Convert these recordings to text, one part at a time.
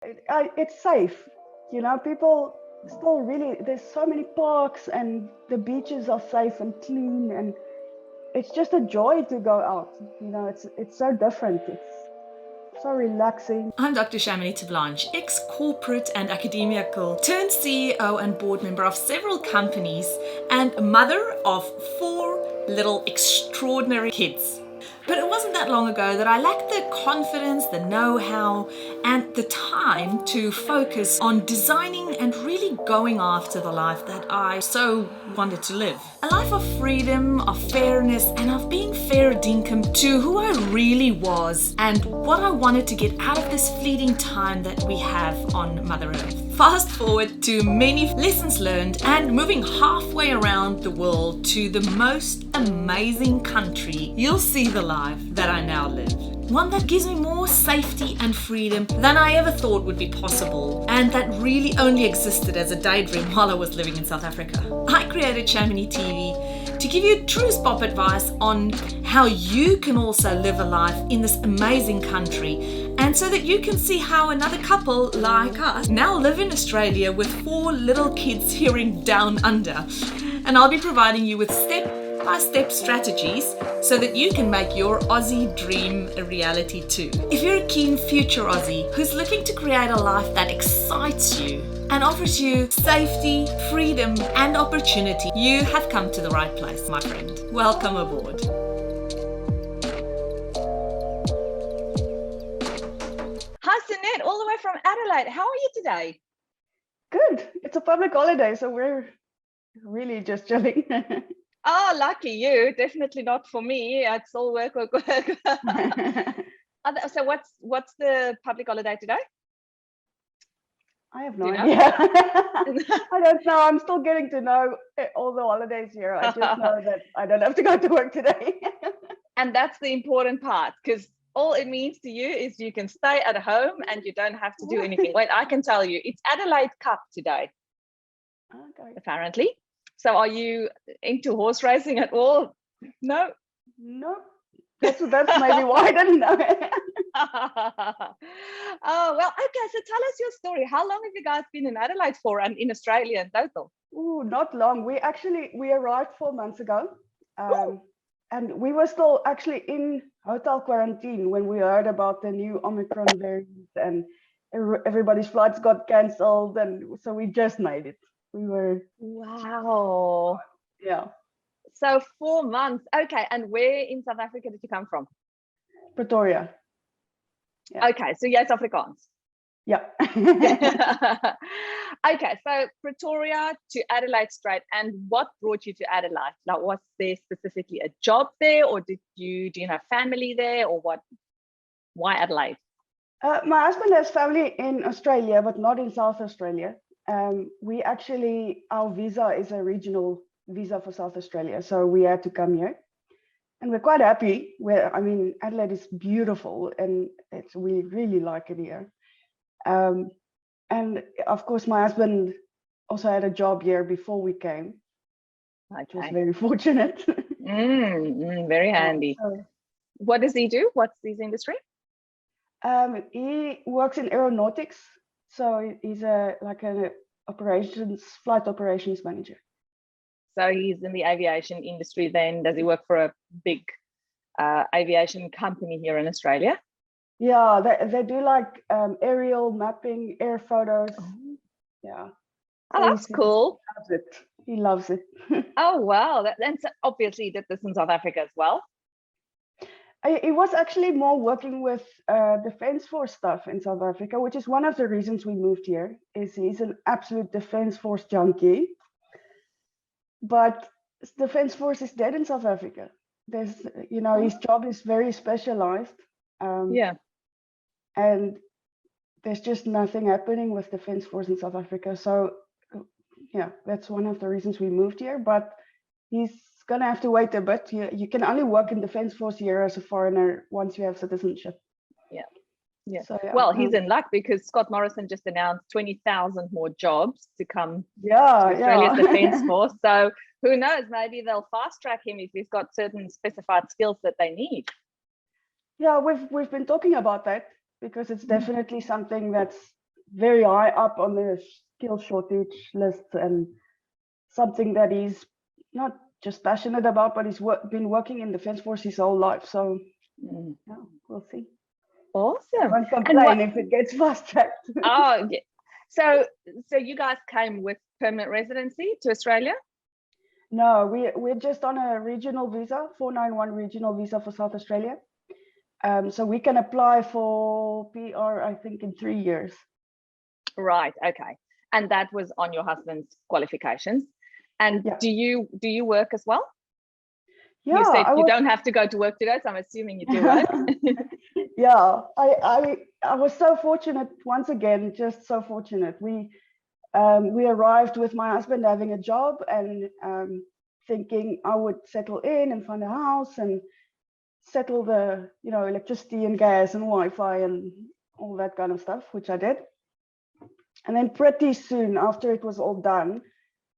It's safe. People still really, there's so many parks and the beaches are safe and clean, and it's just a joy to go out. It's so different. It's so relaxing. I'm Dr. CHAMONIX Blanche, ex-corporate and academical, turned CEO and board member of several companies, and mother of 4 little extraordinary kids. But it wasn't that long ago that I lacked the confidence, the know-how, and the time to focus on designing and really going after the life that I so wanted to live. A life of freedom, of fairness, and of being fair dinkum to who I really was and what I wanted to get out of this fleeting time that we have on Mother Earth. Fast forward to many lessons learned and moving halfway around the world to the most amazing country, you'll see the life that I now live. One that gives me more safety and freedom than I ever thought would be possible, and that really only existed as a daydream while I was living in South Africa. I created CHAMONIX TV to give you true spot advice on how you can also live a life in this amazing country, and so that you can see how another couple like us now live in Australia with 4 little kids here in Down Under. And I'll be providing you with step-by-step strategies so that you can make your Aussie dream a reality too. If you're a keen future Aussie who's looking to create a life that excites you and offers you safety, freedom, and opportunity, you have come to the right place, my friend. Welcome aboard. Hi, Sunet, all the way from Adelaide. How are you today? Good. It's a public holiday, so we're really just chilling. Oh, lucky you. Definitely not for me. It's all work, work, work. So what's the public holiday today? I have no idea. I don't know. I'm still getting to know all the holidays here. I just know that I don't have to go to work today. And that's the important part, because all it means to you is you can stay at home and you don't have to do anything. Wait, I can tell you, it's Adelaide Cup today, apparently. So are you into horse racing at all? No? No. That's maybe why I didn't know. Oh, well, okay. So tell us your story. How long have you guys been in Adelaide for, and in Australia in total? Oh, not long. We arrived 4 months ago. And we were still actually in hotel quarantine when we heard about the new Omicron variant, and everybody's flights got cancelled. And so we just made it. We were. Wow. Yeah. So 4 months. Okay. And where in South Africa did you come from? Pretoria. Yeah. Okay. So yes, Afrikaans. Yeah. Okay. So Pretoria to Adelaide straight. And what brought you to Adelaide? Like, was there specifically a job there, or do you have family there, or what? Why Adelaide? My husband has family in Australia, but not in South Australia. Our visa is a regional visa for South Australia, so we had to come here, and we're quite happy. Adelaide is beautiful, and we really like it here. And of course, my husband also had a job here before we came. Which was very fortunate. Very handy. What does he do? What's his industry? He works in aeronautics, so he's an flight operations manager. So he's in the aviation industry then. Does he work for a big aviation company here in Australia? Yeah, they do like aerial mapping, air photos. Oh. Yeah. Oh, that's cool. He loves it. Oh, wow. And so obviously he did this in South Africa as well. He was actually more working with Defence Force stuff in South Africa, which is one of the reasons we moved here. He's an absolute Defence Force junkie. But Defence Force is dead in South Africa. His job is very specialized. And there's just nothing happening with Defence Force in South Africa. So, yeah, that's one of the reasons we moved here. But he's going to have to wait a bit. You can only work in Defence Force here as a foreigner once you have citizenship. Yeah. So, well, he's in luck because Scott Morrison just announced 20,000 more jobs to come to Australia's Defence Force. So who knows? Maybe they'll fast track him if he's got certain specified skills that they need. Yeah, we've been talking about that, because it's definitely something that's very high up on the skill shortage list, and something that he's not just passionate about, but he's been working in Defence Force his whole life. So yeah, we'll see. Awesome. I won't complain if it gets fast tracked. Oh, yeah. So you guys came with permanent residency to Australia? No, we're just on a regional visa, 491 regional visa for South Australia. So we can apply for PR, I think, in 3 years. Right. Okay. And that was on your husband's qualifications. And yeah. do you work as well? Yeah, you said you don't have to go to work today, so I'm assuming you do, right? Yeah, I was so fortunate, once again, just so fortunate. We arrived with my husband having a job and thinking I would settle in and find a house and settle the, electricity and gas and Wi-Fi and all that kind of stuff, which I did. And then pretty soon after it was all done,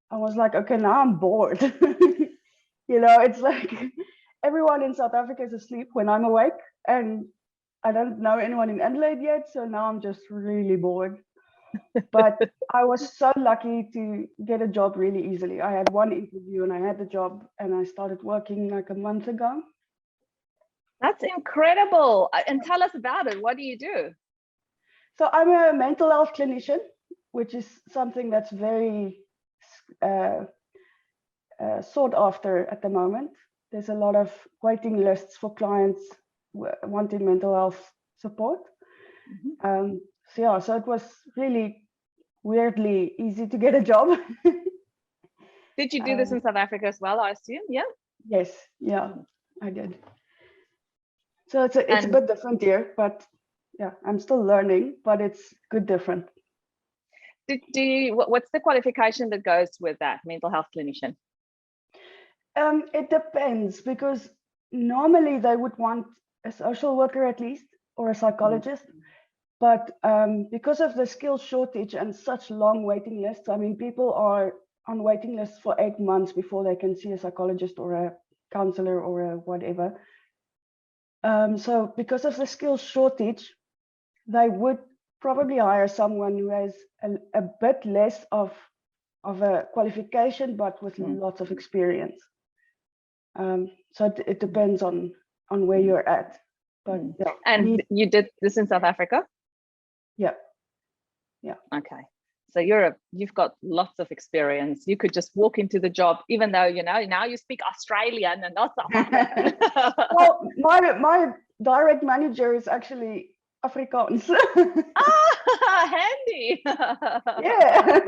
I was like, okay, now I'm bored. It's like everyone in South Africa is asleep when I'm awake, and I don't know anyone in Adelaide yet, so now I'm just really bored. But I was so lucky to get a job really easily. I had one interview and I had the job, and I started working like a month ago. That's incredible. And tell us about it. What do you do? So I'm a mental health clinician, which is something that's very sought after at the moment. There's a lot of waiting lists for clients wanting mental health support. Mm-hmm. So it was really weirdly easy to get a job. Did you do this in South Africa as well, I assume? Yeah. Yes, yeah, I did. So it's a bit different here, but yeah, I'm still learning, but it's good different. What's the qualification that goes with that, mental health clinician? It depends, because normally they would want a social worker at least, or a psychologist. But because of the skill shortage and such long waiting lists, I mean, people are on waiting lists for 8 months before they can see a psychologist or a counselor or a whatever. So because of the skill shortage, they would probably hire someone who has a bit less of a qualification, but with lots of experience. So it depends on where you're at. But yeah. And you did this in South Africa? Yeah. Okay. So you've got lots of experience. You could just walk into the job, even though now you speak Australian and not South African. Well, my direct manager is actually Afrikaans. Handy. Yeah.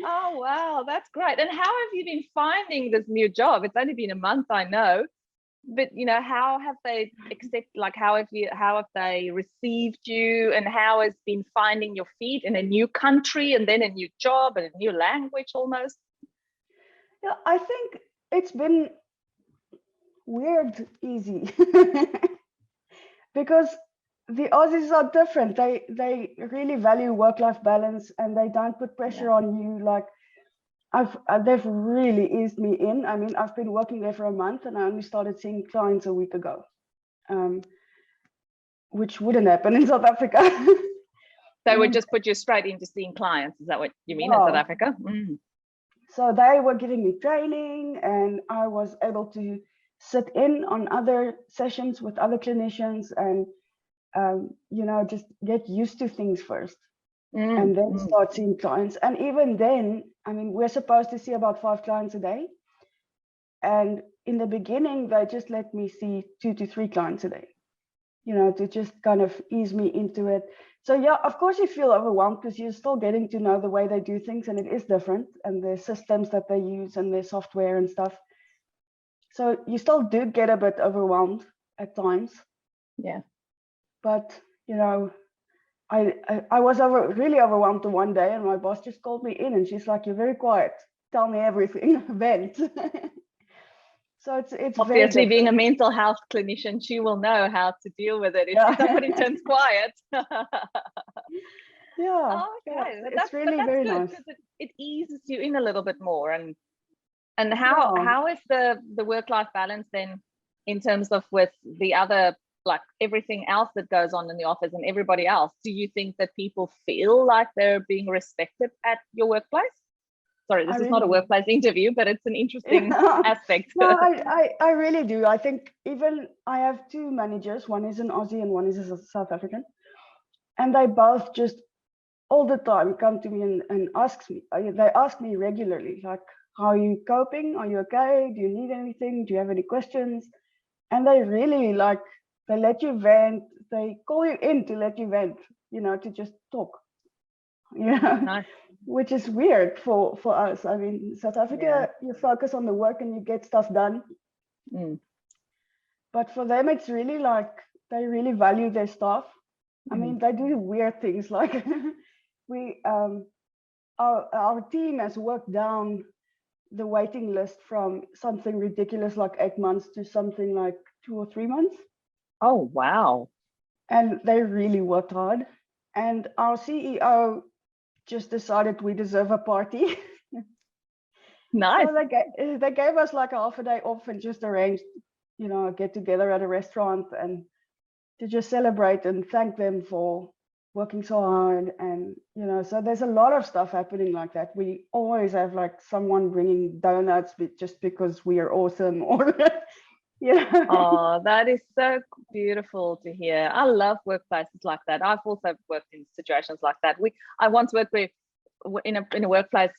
Oh wow, that's great. And how have you been finding this new job? It's only been a month, I know. But how have they how have they received you, and how has been finding your feet in a new country and then a new job and a new language almost? Yeah, I think it's been weird easy. Because the Aussies are different. They really value work-life balance, and they don't put pressure on you. Like they've really eased me in. I mean, I've been working there for a month, and I only started seeing clients a week ago, which wouldn't happen in South Africa. They would just put you straight into seeing clients. Is that what you mean in South Africa? Mm. So they were giving me training, and I was able to sit in on other sessions with other clinicians and just get used to things first. And then start seeing clients. And even then, I mean, we're supposed to see about 5 clients a day. And in the beginning, they just let me see 2 to 3 clients a day, to just kind of ease me into it. So yeah, of course you feel overwhelmed, because you're still getting to know the way they do things, and it is different, and the systems that they use and their software and stuff. So you still do get a bit overwhelmed at times. Yeah. But, I was really overwhelmed one day, and my boss just called me in, and she's like, "You're very quiet. Tell me everything." Vent. So it's obviously being a mental health clinician, she will know how to deal with it if somebody turns quiet. Yeah. Oh, okay. Yeah, it's really very nice. It eases you in a little bit more. And how is the work-life balance then, in terms of with the other like everything else that goes on in the office and everybody else, do you think that people feel like they're being respected at your workplace? Sorry, this is not a workplace interview, but it's an interesting aspect. No, I really do. I think even I have two managers, one is an Aussie and one is a South African. And they both just all the time come to me and they ask me regularly, like, how are you coping? Are you okay? Do you need anything? Do you have any questions? And they really they let you vent. They call you in to let you vent, to just talk. Nice. Which is weird for us. I mean, South Africa, you focus on the work and you get stuff done. But for them, it's really they really value their staff. I mean, they do weird things like our team has worked down the waiting list from something ridiculous like 8 months to something like 2 or 3 months. Oh, wow. And they really worked hard. And our CEO just decided we deserve a party. Nice. So they gave us like a half a day off and just arranged, a get together at a restaurant and to just celebrate and thank them for working so hard. And, so there's a lot of stuff happening like that. We always have like someone bringing donuts just because we are awesome or, Oh, that is so beautiful to hear. I love workplaces like that. I've also worked in situations like that. I once worked in a workplace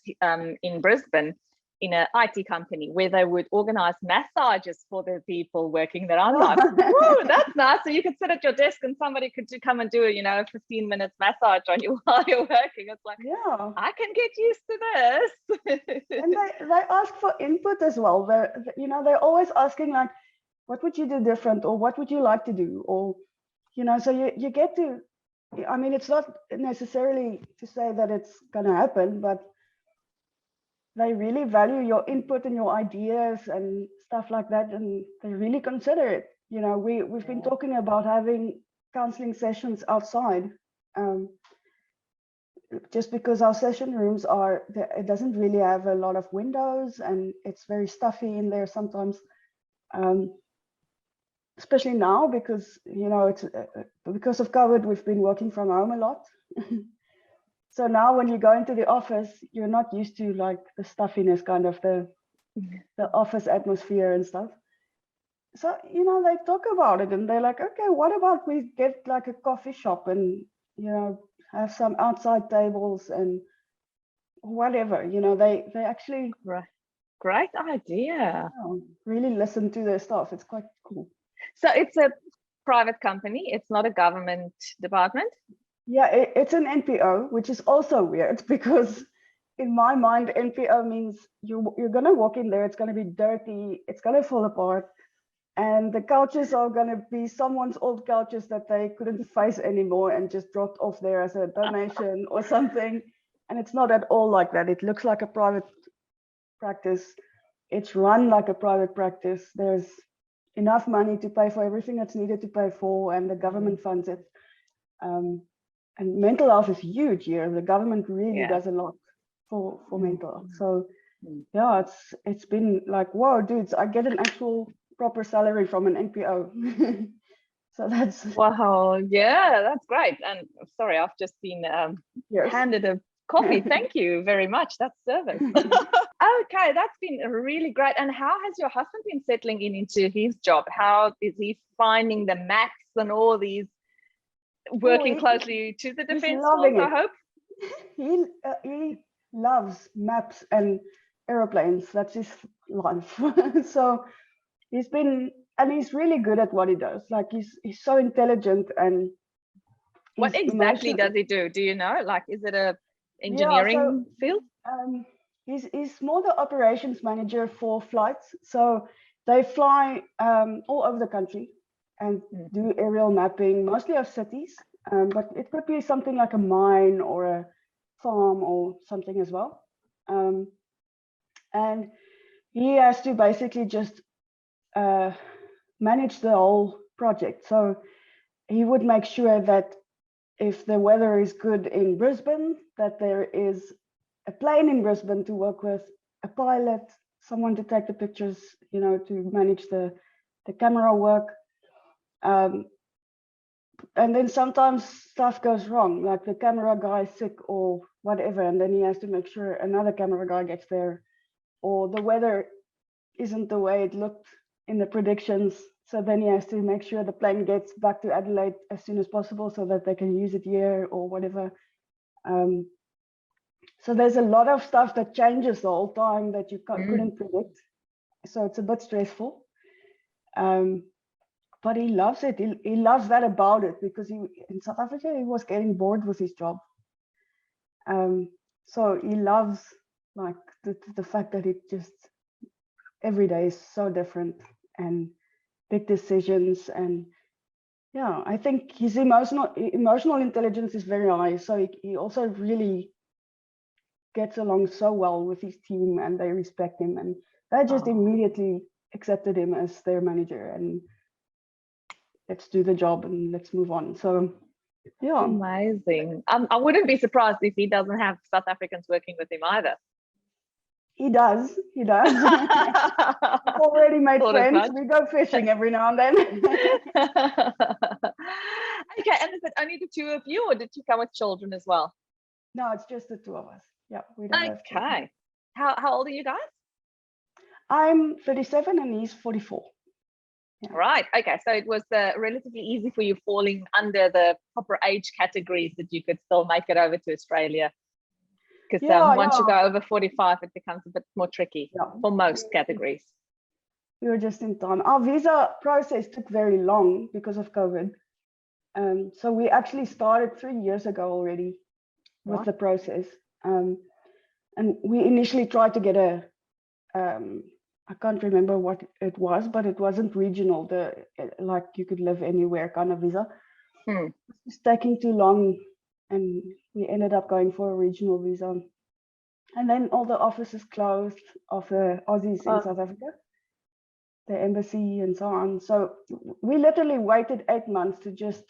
in Brisbane in an IT company where they would organize massages for the people working there. I'm like, whoa, that's nice. So you could sit at your desk and somebody could come and do a 15 minutes massage on you while you're working. It's like, yeah, I can get used to this. And they ask for input as well. They're always asking like, what would you do different, or what would you like to do, or so you get to, I mean, it's not necessarily to say that it's going to happen, but they really value your input and your ideas and stuff like that, and they really consider it. We've been talking about having counseling sessions outside, just because our session rooms it doesn't really have a lot of windows and it's very stuffy in there sometimes. Especially now because it's because of COVID, we've been working from home a lot. So now when you go into the office, you're not used to like the stuffiness, kind of the office atmosphere and stuff. So they talk about it and they're like, okay, what about we get like a coffee shop and have some outside tables and whatever. They actually great idea. Really listen to their staff. It's quite cool. So it's a private company. It's not a government department. Yeah, it's an NPO, which is also weird because in my mind, NPO means you're going to walk in there. It's going to be dirty. It's going to fall apart. And the couches are going to be someone's old couches that they couldn't face anymore and just dropped off there as a donation or something. And it's not at all like that. It looks like a private practice. It's run like a private practice. There's enough money to pay for everything that's needed to pay for, and the government funds it. And mental health is huge here. The government really does a lot for mental health. So yeah, it's been like, whoa, dudes, I get an actual proper salary from an NPO. So that's wow. Yeah, that's great. And sorry, I've just been handed a coffee. Thank you very much. That's service. Okay, that's been really great. And how has your husband been settling into his job? How is he finding the maths and all these, working closely to the Defence Force, I hope? He loves maps and aeroplanes. That's his life. So he's really good at what he does. Like he's so intelligent. And what exactly does he do? Do you know? Like, is it a engineering field? He's more the operations manager for flights. So they fly all over the country and do aerial mapping, mostly of cities, but it could be something like a mine or a farm or something as well. And he has to basically just manage the whole project. So he would make sure that if the weather is good in Brisbane, that there is a plane in Brisbane to work with, a pilot, someone to take the pictures, to manage the camera work. and then sometimes stuff goes wrong, like the camera guy is sick or whatever, and then he has to make sure another camera guy gets there, or the weather isn't the way it looked in the predictions. So then he has to make sure the plane gets back to Adelaide as soon as possible so that they can use it here or whatever. So there's a lot of stuff that changes the whole time that you couldn't predict. So it's a bit stressful. But he loves it. He loves that about it, because in South Africa, he was getting bored with his job. So he loves like the fact that it just every day is so different and big decisions. And yeah, I think his emotional intelligence is very high. So he also really gets along so well with his team, and they respect him, and they just immediately accepted him as their manager, and let's do the job and let's move on. So yeah, amazing. I wouldn't be surprised if he doesn't have South Africans working with him either. He does. Already made friends. We go fishing every now and then. Okay, and is it only the two of you, or did you come with children as well? No, it's just the two of us. Yeah, we don't have children. Okay. How old are you guys? I'm 37 and he's 44. Yeah. Right. Okay. So it was relatively easy for you, falling under the proper age categories, that you could still make it over to Australia. Because once you go over 45, it becomes a bit more tricky for most categories. We were just in time. Our visa process took very long because of COVID. So we actually started 3 years ago already with the process. And we initially tried to get I can't remember what it was, but it wasn't regional, like you could live anywhere kind of visa. It's taking too long, and we ended up going for a regional visa. And then all the offices closed of the Aussies in South Africa, the embassy and so on. So we literally waited 8 months to just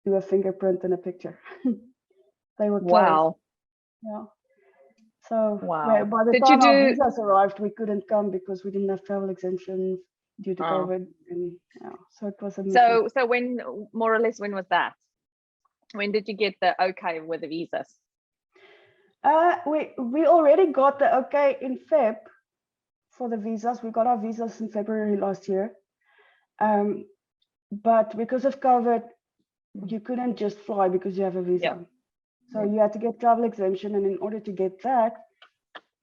do a fingerprint and a picture. They were closed. Wow. Yeah. So by the time our visas arrived, we couldn't come because we didn't have travel exemptions due to COVID. And so it was a mission. So when, more or less, when was that? When did you get the okay with the visas? We already got the okay in Feb for the visas. We got our visas in February last year. But because of COVID, you couldn't just fly because you have a visa. Yeah. So you had to get travel exemption, and in order to get that,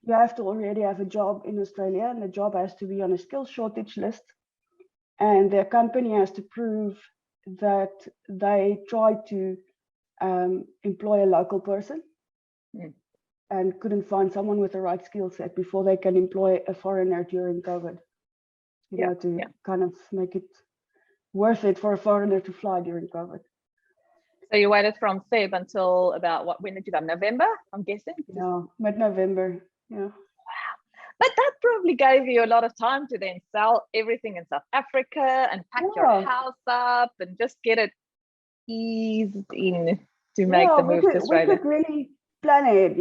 you have to already have a job in Australia, and the job has to be on a skills shortage list, and the company has to prove that they tried to employ a local person and couldn't find someone with the right skill set before they can employ a foreigner during COVID, to kind of make it worth it for a foreigner to fly during COVID. So you waited from Feb until about when did you come? November, I'm guessing? Yeah, mid-November. Yeah. Wow. But that probably gave you a lot of time to then sell everything in South Africa and pack your house up and just get it eased in to make the move to Australia. We could really plan it.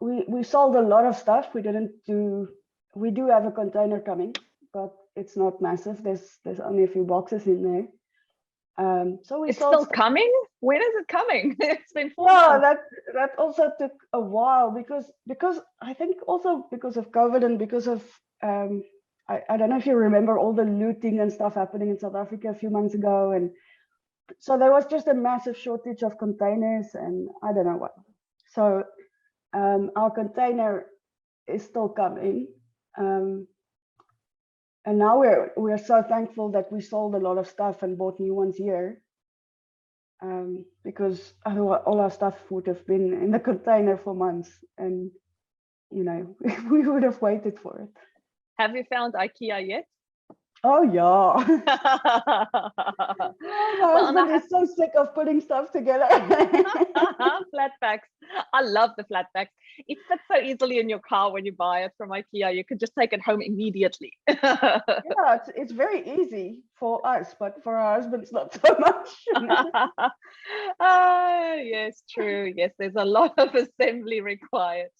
We sold a lot of stuff. We do have a container coming, but it's not massive. There's only a few boxes in there. So it's still coming. When is it coming? It's been 4 months. That also took a while because I think also because of COVID and because of I don't know if you remember all the looting and stuff happening in South Africa a few months ago, and so there was just a massive shortage of containers, and I don't know what. So our container is still coming. And now we're so thankful that we sold a lot of stuff and bought new ones here, because otherwise all our stuff would have been in the container for months, and we would have waited for it. Have you found IKEA yet? Oh yeah. My husband is so sick of putting stuff together. Flat packs. I love the flat packs. It fits so easily in your car when you buy it from IKEA. You could just take it home immediately. Yeah, it's very easy for us, but for our husbands, not so much. Yes, true. Yes, there's a lot of assembly required.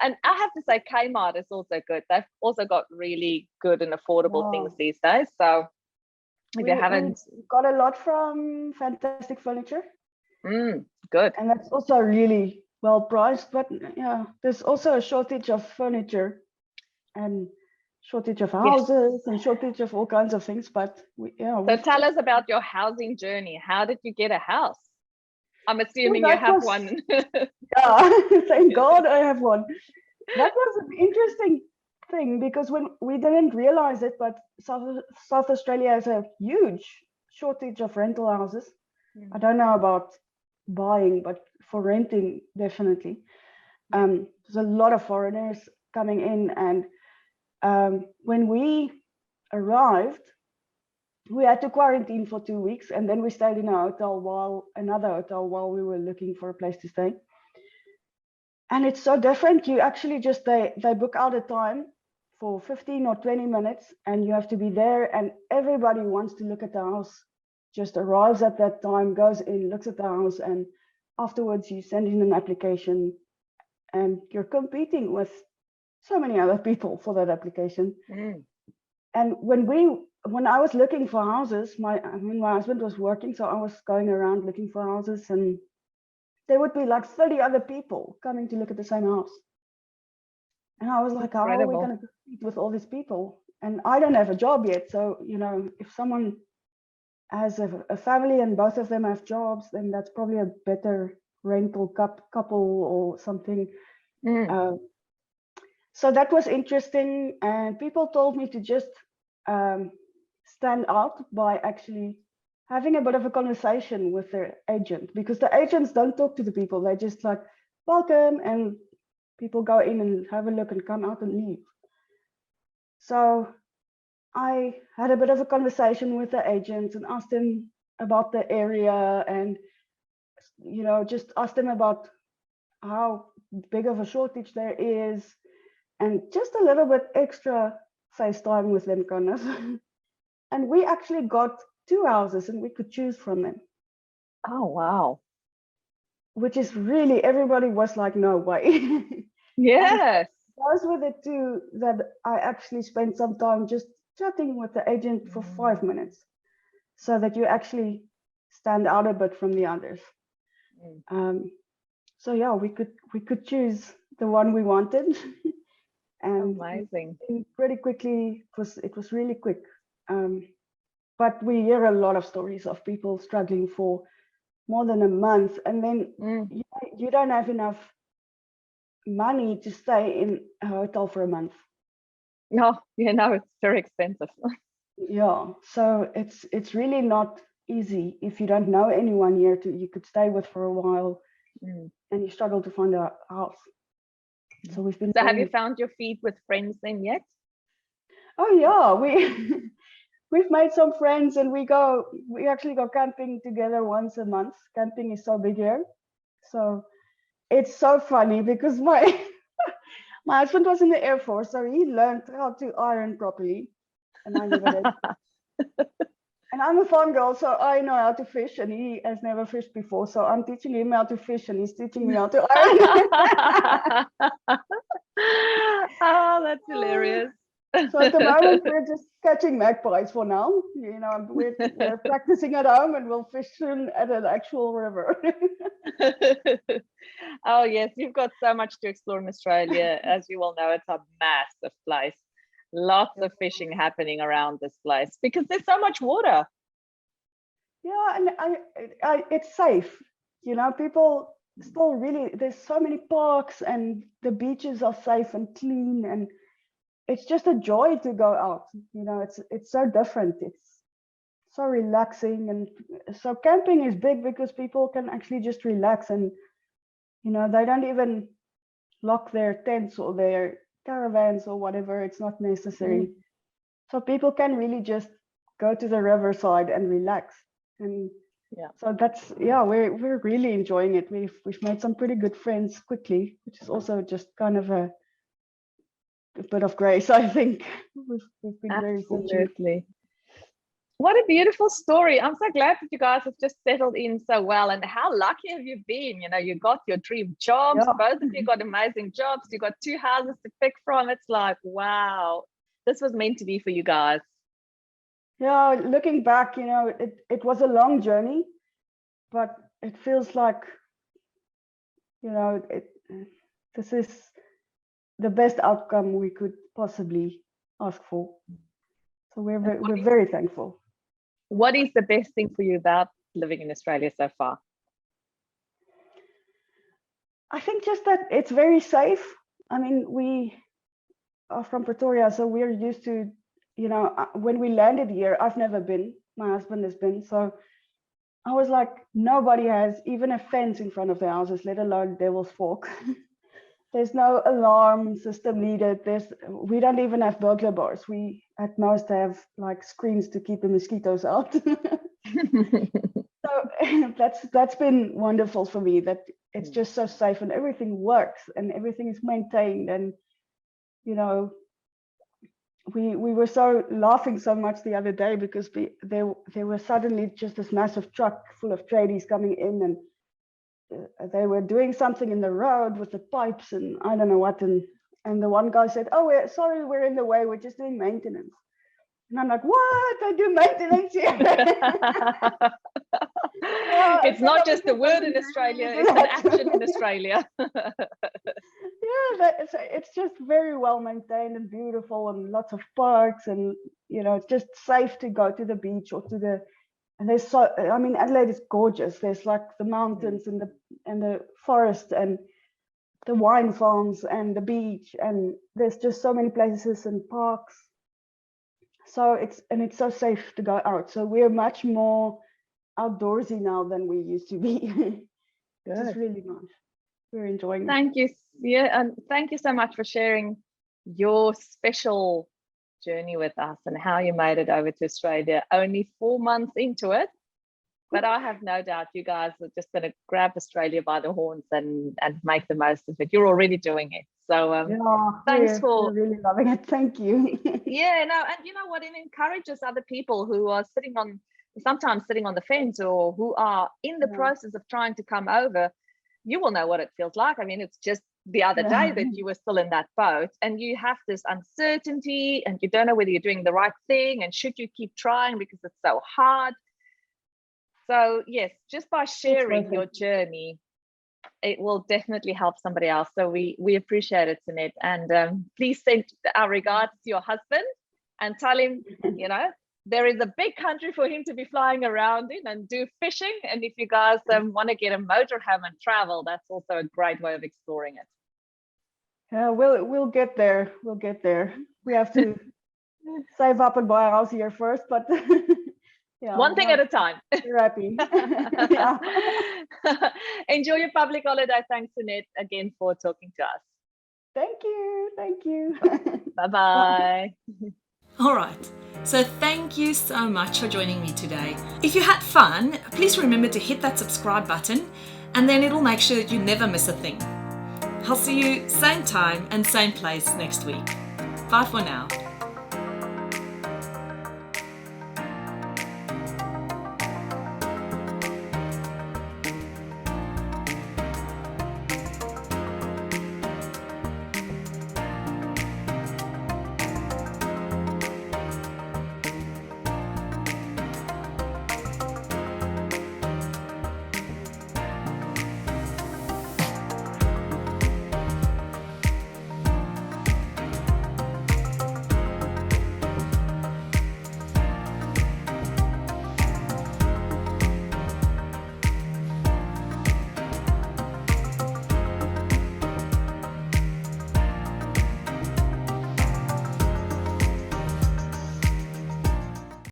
And I have to say, Kmart is also good. They've also got really good and affordable things these days. So If we, you haven't, we got a lot from Fantastic Furniture. Good. And that's also really well priced, but yeah, there's also a shortage of furniture and shortage of houses and shortage of all kinds of things. But so tell us about your housing journey. How did you get a house? I'm assuming you have one. Yeah, thank God I have one. That was an interesting thing because when we didn't realize it, but South Australia has a huge shortage of rental houses. I don't know about buying, but for renting, definitely. There's a lot of foreigners coming in, and when we arrived, we had to quarantine for 2 weeks, and then we stayed in another hotel while we were looking for a place to stay. And it's so different. You actually just they book out a time for 15 or 20 minutes, and you have to be there, and everybody wants to look at the house, just arrives at that time, goes in, looks at the house, and afterwards you send in an application, and you're competing with so many other people for that application. And when I was looking for houses, my husband was working, so I was going around looking for houses, and there would be like 30 other people coming to look at the same house. And I was like, how are we going to compete with all these people? And I don't have a job yet. So, if someone has a family and both of them have jobs, then that's probably a better rental couple or something. So that was interesting. And people told me to just stand out by actually having a bit of a conversation with their agent, because the agents don't talk to the people. They just like, welcome, and people go in and have a look and come out and leave. So I had a bit of a conversation with the agents and asked them about the area, and just asked them about how big of a shortage there is, and just a little bit extra FaceTime with them, kind of. And we actually got 2 houses, and we could choose from them. Oh, wow. Which is really, everybody was like, no way. Yes. Those were the 2 that I actually spent some time just chatting with the agent for 5 minutes, so that you actually stand out a bit from the others. So yeah, we could choose the one we wanted. And amazing. Pretty quickly, it was really quick. But we hear a lot of stories of people struggling for more than a month, and then you don't have enough money to stay in a hotel for a month. No, it's very expensive. Yeah, so it's really not easy if you don't know anyone here you could stay with for a while, and you struggle to find a house. So we've been. So have you found your feet with friends then yet? Oh yeah, we've made some friends, and we actually go camping together once a month. Camping is so big here, so it's so funny because my husband was in the Air Force, so he learned how to iron properly, and I never did. And I'm a farm girl, so I know how to fish, and he has never fished before. So I'm teaching him how to fish, and he's teaching me how to iron. Oh, that's hilarious. So at the moment, we're just catching magpies for now. We're practicing at home, and we'll fish soon at an actual river. Oh, yes, you've got so much to explore in Australia. As you all know, it's a massive place. Lots of fishing happening around this place because there's so much water. Yeah, and it's safe. People still really, there's so many parks, and the beaches are safe and clean, and it's just a joy to go out. It's so different. It's so relaxing, and so camping is big because people can actually just relax, and they don't even lock their tents or their caravans or whatever. It's not necessary. So people can really just go to the riverside and relax. And so that's we're really enjoying it. We've made some pretty good friends quickly, which is also just kind of a bit of grace, I think. We've been very fortunate. What a beautiful story. I'm so glad that you guys have just settled in so well. And how lucky have you been? You got your dream jobs. Yeah. Both of you got amazing jobs. You got 2 houses to pick from. It's like, wow, this was meant to be for you guys. Yeah, looking back, it was a long journey, but it feels like, this is the best outcome we could possibly ask for. So we're very thankful. What is the best thing for you about living in Australia so far? I think just that it's very safe. I mean, we are from Pretoria, so we're used to, when we landed here, I've never been, my husband has been. So I was like, nobody has even a fence in front of their houses, let alone Devil's Fork. There's no alarm system needed. We don't even have burglar bars. We at most have like screens to keep the mosquitoes out. So that's been wonderful for me, that it's just so safe and everything works and everything is maintained. And we were so laughing so much the other day because there was suddenly just this massive truck full of tradies coming in, and they were doing something in the road with the pipes and I don't know what, and the one guy said, "Oh, sorry, we're in the way, we're just doing maintenance." And I'm like, "What? I do maintenance here?" It's not just a word in Australia, it's an action in Australia. Yeah, it's just very well maintained and beautiful, and lots of parks, and it's just safe to go to the beach or and there's Adelaide is gorgeous. There's like the mountains and the forest and the wine farms and the beach, and there's just so many places and parks. So it's so safe to go out. So we're much more outdoorsy now than we used to be. It's really nice. We're enjoying it. Thank you. Yeah, and thank you so much for sharing your special journey with us and how you made it over to Australia only 4 months into it. But I have no doubt you guys are just going to grab Australia by the horns and make the most of it. You're already doing it. So thanks we're really loving it. Thank you. Yeah, no, and you know what? It encourages other people who are sometimes sitting on the fence, or who are in the process of trying to come over. You will know what it feels like. I mean, it's just the other day that you were still in that boat, and you have this uncertainty and you don't know whether you're doing the right thing and should you keep trying because it's so hard. So yes, just by sharing your journey, it will definitely help somebody else. So we appreciate it, Sunet, and please send our regards to your husband and tell him, there is a big country for him to be flying around in and do fishing. And if you guys want to get a motorhome and travel, that's also a great way of exploring it. Yeah, we'll get there. We'll get there. We have to save up and buy a house here first, but yeah, one thing at a time. We're happy. Yeah. Enjoy your public holiday. Thanks, Sunet, again for talking to us. Thank you. Thank you. Bye-bye. All right, so thank you so much for joining me today. If you had fun, please remember to hit that subscribe button, and then it'll make sure that you never miss a thing. I'll see you same time and same place next week. Bye for now.